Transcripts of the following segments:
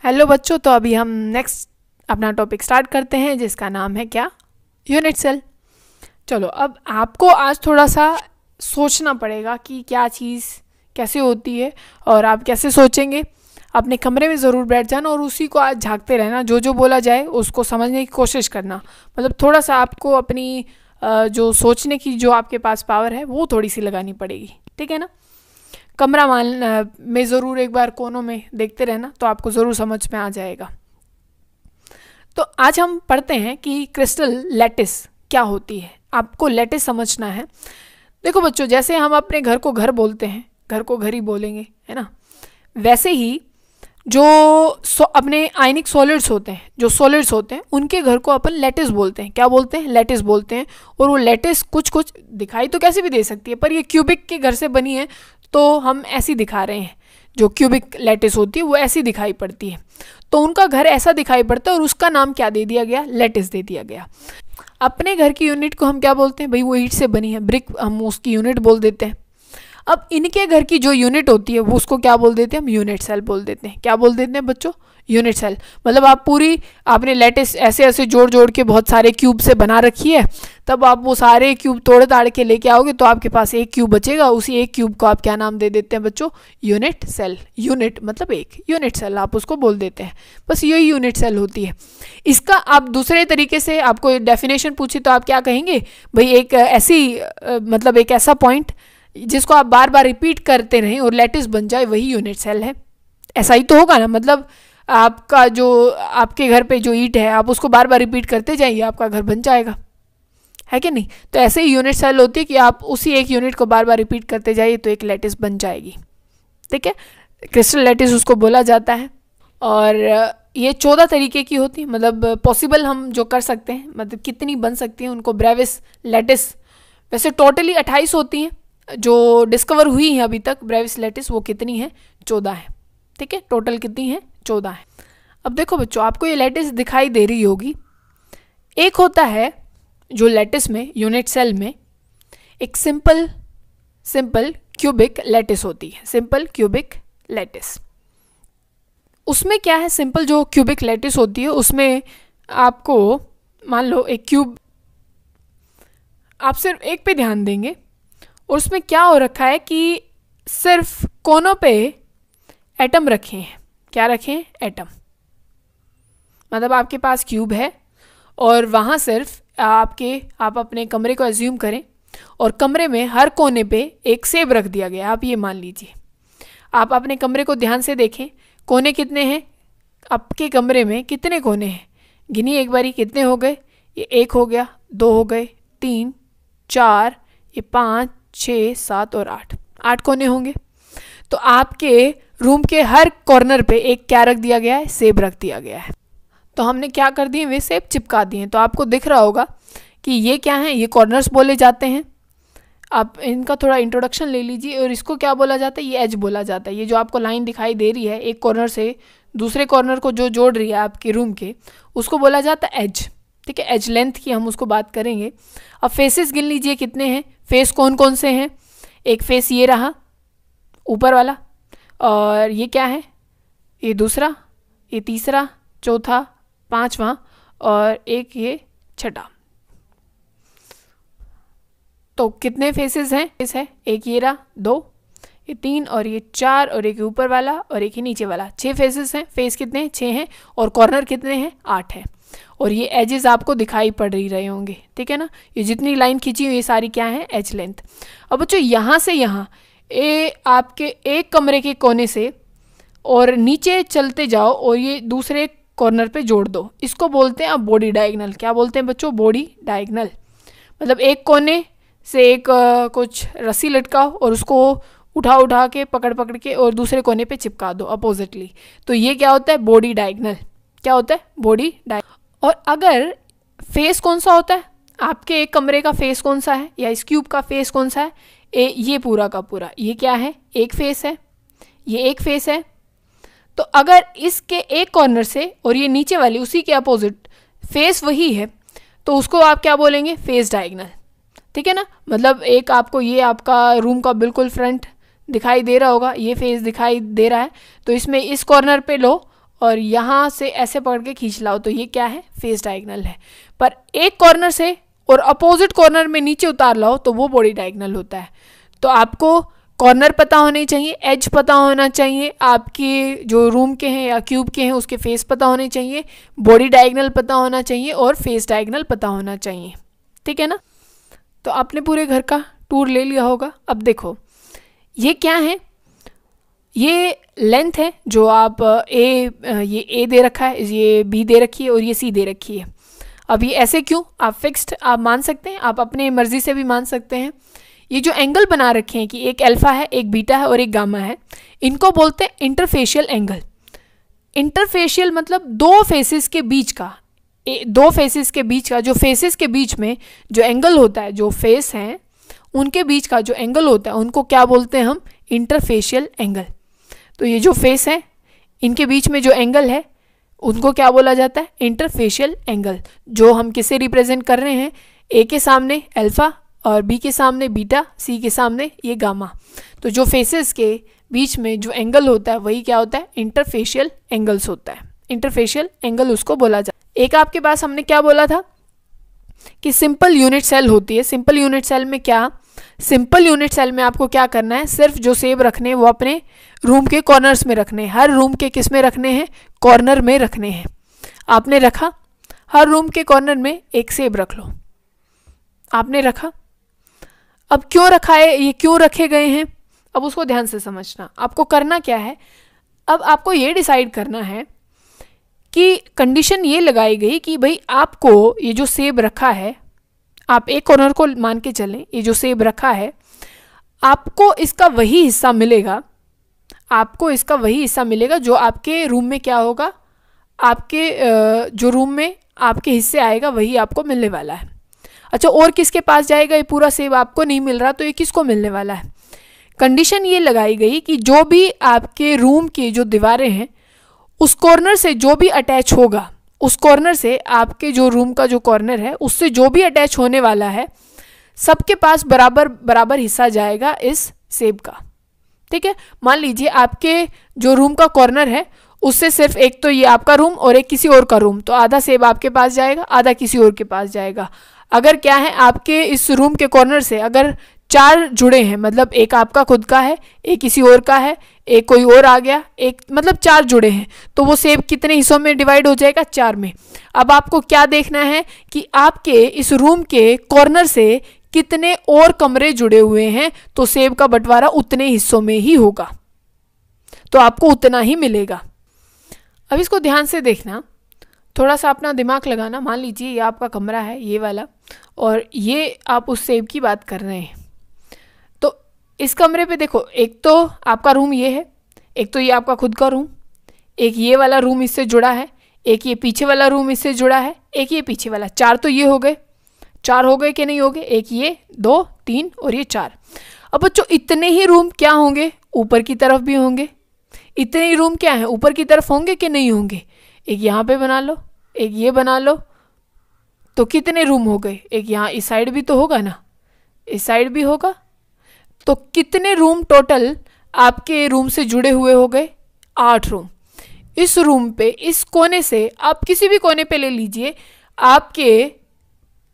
Hello बच्चों, तो अभी हम नेक्स्ट अपना टॉपिक स्टार्ट करते हैं जिसका नाम है क्या, यूनिट सेल। चलो, अब आपको आज थोड़ा सा सोचना पड़ेगा कि क्या चीज़ कैसे होती है और आप कैसे सोचेंगे। अपने कमरे में ज़रूर बैठ जाना और उसी को आज झांकते रहना, जो जो बोला जाए उसको समझने की कोशिश करना। मतलब थोड़ा सा आपको अपनी जो सोचने की जो आपके पास पावर है वो थोड़ी सी लगानी पड़ेगी, ठीक है ना। कमरा में ज़रूर एक बार कोनों में देखते रहना, तो आपको ज़रूर समझ में आ जाएगा। तो आज हम पढ़ते हैं कि क्रिस्टल लैटिस क्या होती है। आपको लैटिस समझना है। देखो बच्चों, जैसे हम अपने घर को घर बोलते हैं, घर को घर ही बोलेंगे, है ना, वैसे ही जो अपने आयनिक सॉलिड्स होते हैं, जो सॉलिड्स होते हैं, उनके घर को अपन लैटिस बोलते हैं। क्या बोलते हैं? लैटिस बोलते हैं। और वो लैटिस कुछ कुछ दिखाई तो कैसे भी दे सकती है, पर ये क्यूबिक के घर से बनी है तो हम ऐसी दिखा रहे हैं। जो क्यूबिक लैटिस होती है वो ऐसी दिखाई पड़ती है, तो उनका घर ऐसा दिखाई पड़ता है और उसका नाम क्या दे दिया गया? लैटिस दे दिया गया। अपने घर की यूनिट को हम क्या बोलते हैं? भाई वो ईंट से बनी है, ब्रिक, हम उसकी यूनिट बोल देते हैं। अब इनके घर की जो यूनिट होती है वो उसको क्या बोल देते हैं? हम यूनिट सेल बोल देते हैं। क्या बोल देते हैं बच्चों? Unit cell. मतलब आप पूरी आपने लैटिस ऐसे ऐसे जोड़ जोड़ के बहुत सारे क्यूब से बना रखी है, तब आप वो सारे क्यूब तोड़ ताड़ के लेके आओगे तो आपके पास एक क्यूब बचेगा। उसी एक क्यूब को आप क्या नाम दे देते हैं बच्चों? Unit cell. यूनिट मतलब एक, यूनिट सेल आप उसको बोल देते हैं। बस यही यूनिट सेल होती है। इसका आप दूसरे तरीके से आपको डेफिनेशन पूछे तो आप क्या कहेंगे? भाई एक ऐसी मतलब एक ऐसा पॉइंट जिसको आप बार बार रिपीट करते रहें और लैटिस बन जाए, वही यूनिट सेल है। ऐसा ही तो होगा ना। मतलब आपका जो आपके घर पे जो ईंट है, आप उसको बार बार रिपीट करते जाइए, आपका घर बन जाएगा, है कि नहीं। तो ऐसे ही यूनिट सेल होती है कि आप उसी एक यूनिट को बार बार रिपीट करते जाइए तो एक लैटिस बन जाएगी, ठीक है। क्रिस्टल लैटिस उसको बोला जाता है। और ये 14 तरीके की होती है, मतलब पॉसिबल हम जो कर सकते हैं, मतलब कितनी बन सकती हैं उनको ब्रेविस लैटिस। वैसे टोटली 28 होती हैं जो डिस्कवर हुई हैं अभी तक ब्रेविस लैटिस। वो कितनी है? 14 है, ठीक है। टोटल कितनी है? 14 है। अब देखो बच्चों, आपको ये लैटिस दिखाई दे रही होगी। एक होता है जो लैटिस में, यूनिट सेल में एक सिंपल क्यूबिक लैटिस होती है। सिंपल क्यूबिक लैटिस, उसमें क्या है? सिंपल जो क्यूबिक लैटिस होती है उसमें आपको मान लो एक क्यूब, आप सिर्फ एक पे ध्यान देंगे और उसमें क्या हो रखा है कि सिर्फ कोनों पे एटम रखे हैं। क्या रखे हैं? एटम। मतलब आपके पास क्यूब है और वहाँ सिर्फ आप अपने कमरे को एज्यूम करें और कमरे में हर कोने पे एक सेब रख दिया गया। आप ये मान लीजिए, आप अपने कमरे को ध्यान से देखें, कोने कितने हैं आपके कमरे में? कितने कोने हैं? गिनिए एक बारी, कितने हो गए? ये 1 हो गया, 2 हो गए, 3, 4, ये 5, 6, 7 और 8 कोने होंगे। तो आपके रूम के हर कॉर्नर पे एक क्या रख दिया गया है? सेब रख दिया गया है। तो हमने क्या कर दिए? वे सेब चिपका दिए। तो आपको दिख रहा होगा कि ये क्या है? ये कॉर्नर्स बोले जाते हैं। आप इनका थोड़ा इंट्रोडक्शन ले लीजिए। और इसको क्या बोला जाता है? ये एज बोला जाता है। ये जो आपको लाइन दिखाई दे रही है एक कॉर्नर से दूसरे कॉर्नर को जो जोड़ रही है आपके रूम के, उसको बोला जाता है एज, ठीक है। एज लेंथ की हम उसको बात करेंगे। अब फेसेस गिन लीजिए कितने हैं? फेस कौन कौन से हैं? एक फेस ये रहा ऊपर वाला, और ये क्या है? ये दूसरा, ये तीसरा, चौथा, पांचवा और एक ये छठा। तो कितने फेसेस हैं? फेस है एक ये रहा, 2, ये 3 और ये 4 और एक ऊपर वाला और एक ही नीचे वाला। 6 फेसेस हैं। फेस कितने हैं? 6 हैं। और कॉर्नर कितने हैं? 8 है। और ये एजेस आपको दिखाई पड़ रहे होंगे, ठीक है ना। ये जितनी लाइन खींची हुई ये सारी क्या है? Edge length. अब बच्चों यहाँ से यहाँ आपके एक कमरे के कोने से और नीचे चलते जाओ और ये दूसरे कॉर्नर पे जोड़ दो। इसको बोलते हैं अब बॉडी डायगोनल। क्या बोलते हैं बच्चों? Body diagonal. मतलब एक कोने से एक कुछ रस्सी लटकाओ और उसको उठा के पकड़ के और दूसरे कोने पे चिपका दो अपोजिटली। तो ये क्या होता है? Body diagonal. क्या होता है? Body diagonal. और अगर फेस कौन सा होता है? आपके एक कमरे का फेस कौन सा है, या इस क्यूब का फेस कौन सा है? ये पूरा का पूरा ये क्या है? एक फेस है। ये एक फेस है। तो अगर इसके एक कॉर्नर से और ये नीचे वाली उसी के अपोजिट फेस वही है तो उसको आप क्या बोलेंगे? फेस डायगोनल, ठीक है ना। मतलब एक आपको ये आपका रूम का बिल्कुल फ्रंट दिखाई दे रहा होगा, ये फेस दिखाई दे रहा है, तो इसमें इस कॉर्नर पे लो और यहाँ से ऐसे पकड़ के खींच लाओ तो ये क्या है, फेस डायगोनल है। पर एक कॉर्नर से और अपोजिट कॉर्नर में नीचे उतार लाओ तो वो बॉडी डायगोनल होता है। तो आपको कॉर्नर पता होने चाहिए, एज पता होना चाहिए, आपके जो रूम के हैं या क्यूब के हैं उसके फेस पता होने चाहिए, बॉडी डायगोनल पता होना चाहिए और फेस डायगोनल पता होना चाहिए। ठीक है ना। तो आपने पूरे घर का टूर ले लिया होगा। अब देखो ये क्या है, ये लेंथ है जो आप ये ए दे रखा है, ये बी दे रखी है और ये सी दे रखी है। अब ये ऐसे क्यों, आप फिक्स्ड आप मान सकते हैं, आप अपने मर्जी से भी मान सकते हैं। ये जो एंगल बना रखे हैं कि एक अल्फा है, एक बीटा है और एक गामा है, इनको बोलते हैं इंटरफेशियल एंगल। इंटरफेशियल मतलब दो फेसेस के बीच का, दो फेसेस के बीच का, जो फेसेस के बीच में जो एंगल होता है, जो फेस हैं उनके बीच का जो एंगल होता है उनको क्या बोलते हैं हम, इंटरफेशियल एंगल। तो ये जो फेस है इनके बीच में जो एंगल है उनको क्या बोला जाता है, इंटरफेशियल एंगल। जो हम किसे रिप्रेजेंट कर रहे हैं, ए के सामने अल्फा और बी के सामने बीटा, सी के सामने ये गामा। तो जो फेसेस के बीच में जो एंगल होता है वही क्या होता है, इंटरफेशियल एंगल्स होता है। इंटरफेशियल एंगल उसको बोला जाता है। एक आपके पास हमने क्या बोला था कि सिंपल यूनिट सेल होती है। सिंपल यूनिट सेल में क्या, सिंपल यूनिट सेल में आपको क्या करना है, सिर्फ जो सेब रखने हैं वो अपने रूम के कॉर्नर्स में रखने हैं। हर रूम के किस में रखने हैं, कॉर्नर में रखने हैं। आपने रखा, हर रूम के कॉर्नर में एक सेब रख लो, आपने रखा। अब क्यों रखा है, ये क्यों रखे गए हैं, अब उसको ध्यान से समझना। आपको करना क्या है, अब आपको ये डिसाइड करना है कि कंडीशन ये लगाई गई कि भाई आपको ये जो सेब रखा है, आप एक कॉर्नर को मान के चलें, ये जो सेब रखा है आपको इसका वही हिस्सा मिलेगा, आपको इसका वही हिस्सा मिलेगा जो आपके रूम में क्या होगा, आपके जो रूम में आपके हिस्से आएगा वही आपको मिलने वाला है। अच्छा, और किसके पास जाएगा, ये पूरा सेब आपको नहीं मिल रहा तो ये किसको मिलने वाला है। कंडीशन ये लगाई गई कि जो भी आपके रूम की जो दीवारें हैं उस कॉर्नर से जो भी अटैच होगा, उस कॉर्नर से आपके जो रूम का जो कॉर्नर है उससे जो भी अटैच होने वाला है सबके पास बराबर बराबर हिस्सा जाएगा इस सेब का। ठीक है, मान लीजिए आपके जो रूम का कॉर्नर है उससे सिर्फ एक तो ये आपका रूम और एक किसी और का रूम, तो आधा सेब आपके पास जाएगा, आधा किसी और के पास जाएगा। अगर क्या है, आपके इस रूम के कॉर्नर से अगर 4 जुड़े हैं, मतलब एक आपका खुद का है, एक किसी और का है, एक कोई और आ गया, एक मतलब 4 जुड़े हैं, तो वो सेब कितने हिस्सों में डिवाइड हो जाएगा, 4 में। अब आपको क्या देखना है कि आपके इस रूम के कॉर्नर से कितने और कमरे जुड़े हुए हैं, तो सेब का बंटवारा उतने हिस्सों में ही होगा, तो आपको उतना ही मिलेगा। अब इसको ध्यान से देखना, थोड़ा सा अपना दिमाग लगाना। मान लीजिए ये आपका कमरा है, ये वाला, और ये आप उस सेब की बात कर रहे हैं। तो इस कमरे पे देखो, एक तो आपका रूम ये है, एक तो ये आपका खुद का रूम, एक ये वाला रूम इससे जुड़ा है, एक ये पीछे वाला रूम इससे जुड़ा है, एक ये पीछे वाला, 4 तो ये हो गए। 4 हो गए कि नहीं हो गए, एक ये, 2, 3 और ये 4। अब बच्चों इतने ही रूम क्या होंगे, ऊपर की तरफ भी होंगे। इतने ही रूम क्या हैं, ऊपर की तरफ होंगे कि नहीं होंगे। एक यहाँ पे बना लो, एक ये बना लो, तो कितने रूम हो गए। एक यहाँ इस साइड भी तो होगा ना, इस साइड भी होगा, तो कितने रूम टोटल आपके रूम से जुड़े हुए हो गए, 8 रूम। इस रूम पे इस कोने से आप किसी भी कोने पे ले लीजिए, आपके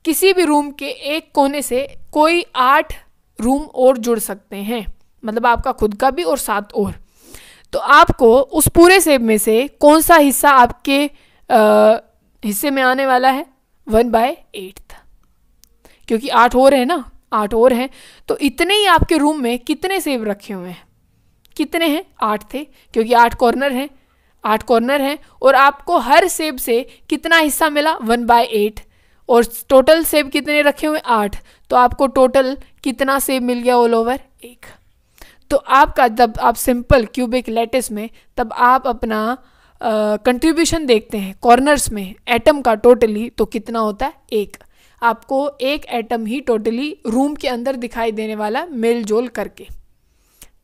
किसी भी रूम के एक कोने से कोई 8 रूम और जुड़ सकते हैं, मतलब आपका खुद का भी और 7 और। तो आपको उस पूरे सेब में से कौन सा हिस्सा आपके हिस्से में आने वाला है, 1/8, क्योंकि 8 और है ना, 8 और हैं। तो इतने ही आपके रूम में कितने सेब रखे हुए हैं, कितने हैं, 8 थे, क्योंकि 8 कॉर्नर हैं, 8 कॉर्नर हैं, और आपको हर सेब से कितना हिस्सा मिला, 1/8, और टोटल सेब कितने रखे हुए, 8। तो आपको टोटल कितना सेब मिल गया, ऑल ओवर 1। तो आपका जब आप सिंपल क्यूबिक लैटिस में, तब आप अपना कंट्रीब्यूशन देखते हैं कॉर्नर्स में एटम का टोटली, तो कितना होता है, 1। आपको एक एटम ही टोटली रूम के अंदर दिखाई देने वाला, मेल जोल करके।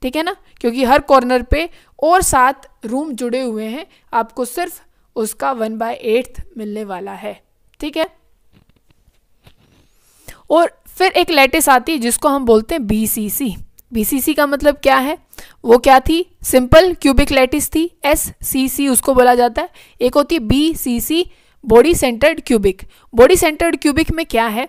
ठीक है ना, क्योंकि हर कॉर्नर पे और 7 रूम जुड़े हुए हैं, आपको सिर्फ उसका 1/8 मिलने वाला है। ठीक है, और फिर एक लैटिस आती है जिसको हम बोलते हैं BCC। BCC का मतलब क्या है, वो क्या थी, सिंपल क्यूबिक लैटिस थी, SCC उसको बोला जाता है। एक होती है BCC, body centred cubic. Body centred cubic में क्या है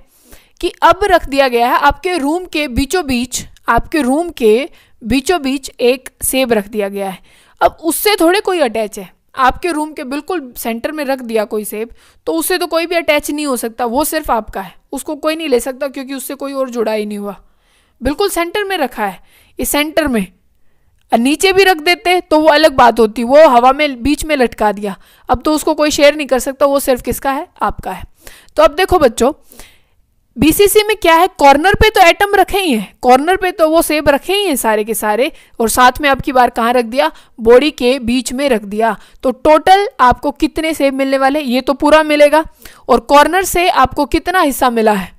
कि अब रख दिया गया है आपके रूम के बीचों बीच, आपके रूम के बीचों बीच एक सेब रख दिया गया है। अब उससे थोड़े कोई अटैच है, आपके रूम के बिल्कुल सेंटर में रख दिया कोई सेब, तो उससे तो कोई भी अटैच नहीं हो सकता, वो सिर्फ आपका है, उसको कोई नहीं ले सकता क्योंकि उससे कोई और जुड़ा ही नहीं हुआ। बिल्कुल सेंटर में रखा है, इस सेंटर में। नीचे भी रख देते तो वो अलग बात होती, वो हवा में बीच में लटका दिया, अब तो उसको कोई शेयर नहीं कर सकता, वो सिर्फ किसका है, आपका है। तो अब देखो बच्चों, BCC में क्या है, कॉर्नर पे तो एटम रखे ही हैं, कॉर्नर पे तो वो सेब रखे ही हैं सारे के सारे, और साथ में आपकी बार कहाँ रख दिया, बॉडी के बीच में रख दिया। तो टोटल आपको कितने सेब मिलने वाले, ये तो पूरा मिलेगा, और कॉर्नर से आपको कितना हिस्सा मिला है,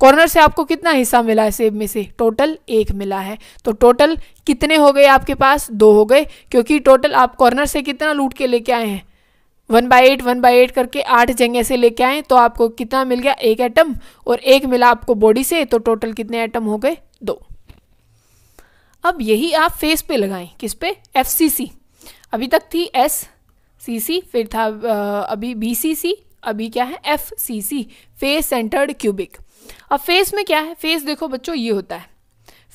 कॉर्नर से आपको कितना हिस्सा मिला है सेब में से, टोटल 1 मिला है। तो टोटल कितने हो गए आपके पास, 2 हो गए, क्योंकि टोटल आप कॉर्नर से कितना लूट के लेके आए हैं, 1/8 करके 8 जगह से लेके आए, तो आपको कितना मिल गया, 1 एटम, और 1 मिला आपको बॉडी से, तो टोटल कितने एटम हो गए, 2। अब यही आप फेस पे लगाएं, किस पे, FCC। अभी तक थी SCC, फिर था अभी BCC, अभी क्या है, FCC, फेस सेंटर्ड क्यूबिक। अब फेस में क्या है, फेस देखो बच्चों ये होता है,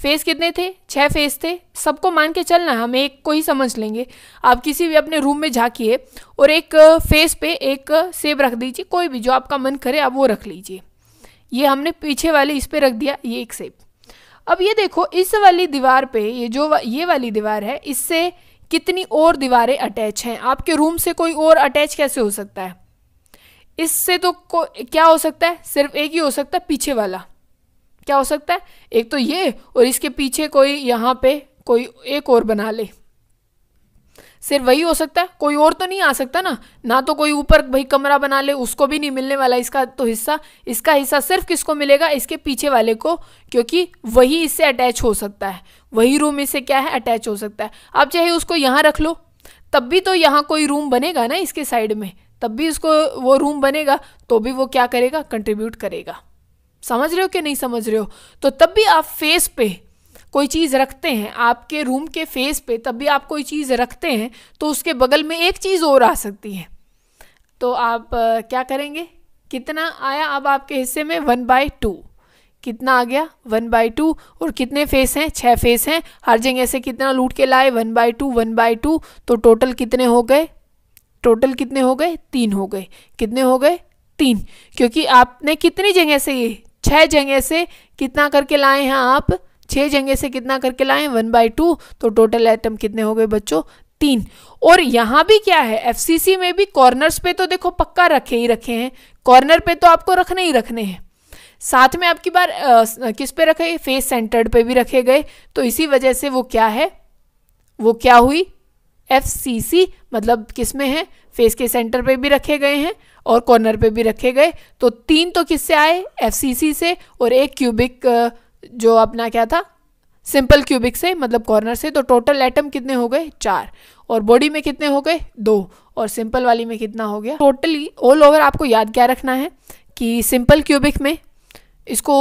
फेस कितने थे, 6 फेस थे, सबको मान के चलना है, हम एक को ही समझ लेंगे। आप किसी भी अपने रूम में झांकिए और एक फेस पे एक सेब रख दीजिए, कोई भी जो आपका मन करे आप वो रख लीजिए। ये हमने पीछे वाले इस पे रख दिया, ये एक सेब। अब ये देखो इस वाली दीवार पे, ये जो ये वाली दीवार है, इससे कितनी और दीवारें अटैच हैं, आपके रूम से कोई और अटैच कैसे हो सकता है, इससे तो क्या हो सकता है, सिर्फ एक ही हो सकता है, पीछे वाला। क्या हो सकता है, एक तो ये, और इसके पीछे कोई यहाँ पे कोई एक और बना ले, सिर्फ वही हो सकता है, कोई और तो नहीं आ सकता ना तो कोई ऊपर भाई कमरा बना ले, उसको भी नहीं मिलने वाला इसका तो हिस्सा। इसका हिस्सा सिर्फ किसको मिलेगा, इसके पीछे वाले को, क्योंकि वही इससे अटैच हो सकता है, वही रूम इससे क्या है, अटैच हो सकता है। आप चाहे उसको यहाँ रख लो, तब भी तो यहाँ कोई रूम बनेगा ना इसके साइड में, तब भी उसको वो रूम बनेगा, तो भी वो क्या करेगा, कंट्रीब्यूट करेगा। समझ रहे हो कि नहीं समझ रहे हो। तो तब भी आप फेस पे कोई चीज़ रखते हैं, आपके रूम के फेस पे तब भी आप कोई चीज़ रखते हैं, तो उसके बगल में एक चीज़ और आ सकती है। तो आप क्या करेंगे, कितना आया अब आपके हिस्से में, 1/2। कितना आ गया, 1/2। और कितने फेस हैं, 6 फेस हैं, हर जगह से कितना लूट के लाए, 1/2। तो टोटल कितने हो गए, टोटल कितने हो गए, 3 हो गए। कितने हो गए, 3, क्योंकि आपने कितनी जगह से, ये 6 जगह से कितना करके लाए हैं आप, 6 जगह से कितना करके लाए हैं, 1/2। तो टोटल एटम कितने हो गए बच्चों, 3। और यहाँ भी क्या है, FCC में भी कॉर्नर्स पे तो देखो पक्का रखे ही रखे हैं, कॉर्नर पे तो आपको रखने ही रखने हैं, साथ में आपकी बार किस पे रखे, फेस सेंटर्ड पे भी रखे गए। तो इसी वजह से वो क्या है, वो क्या हुई, FCC, मतलब किस में है, फेस के सेंटर पे भी रखे गए हैं और कॉर्नर पे भी रखे गए। तो 3 तो किससे आए, FCC से, और 1 क्यूबिक जो अपना क्या था, सिंपल क्यूबिक से, मतलब कॉर्नर से। तो टोटल एटम कितने हो गए, 4, और बॉडी में कितने हो गए, 2, और सिंपल वाली में कितना हो गया। टोटली ऑल ओवर आपको याद क्या रखना है कि सिंपल क्यूबिक में इसको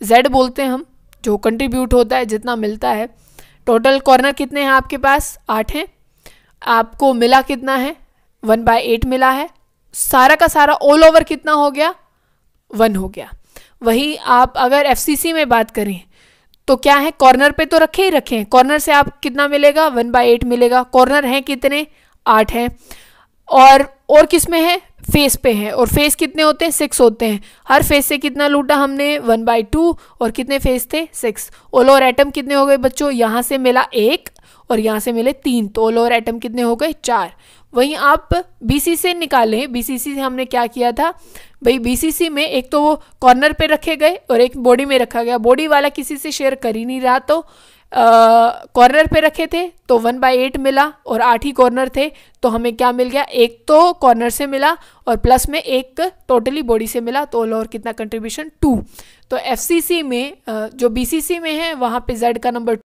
Z बोलते हैं हम, जो कंट्रीब्यूट होता है जितना मिलता है। टोटल कॉर्नर कितने हैं आपके पास, 8 हैं, आपको मिला कितना है, 1/8 मिला है। सारा का सारा ऑल ओवर कितना हो गया, 1 हो गया। वही आप अगर FCC में बात करें तो क्या है, कॉर्नर पे तो रखे ही रखे हैं, कॉर्नर से आप कितना मिलेगा, 1/8 मिलेगा। कॉर्नर हैं कितने, 8 हैं, और किस में है, फेस पे है, और फेस कितने होते हैं, 6 होते हैं। हर फेस से कितना लूटा हमने, 1/2, और कितने फेस थे, 6। ऑल ओवर एटम कितने हो गए बच्चों, यहाँ से मिला 1 और यहाँ से मिले 3, तो ऑल ओवर एटम कितने हो गए, 4। वहीं आप BC से निकालें, BCC से हमने क्या किया था भाई, BCC में एक तो वो कॉर्नर पे रखे गए और एक बॉडी में रखा गया, बॉडी वाला किसी से शेयर कर ही नहीं रहा, तो कॉर्नर पे रखे थे तो 1/8 मिला, और 8 ही कॉर्नर थे, तो हमें क्या मिल गया, एक तो कॉर्नर से मिला और प्लस में एक टोटली बॉडी से मिला, तो और कितना कंट्रीब्यूशन, 2। तो FCC में जो BCC में है वहाँ पे Z का नंबर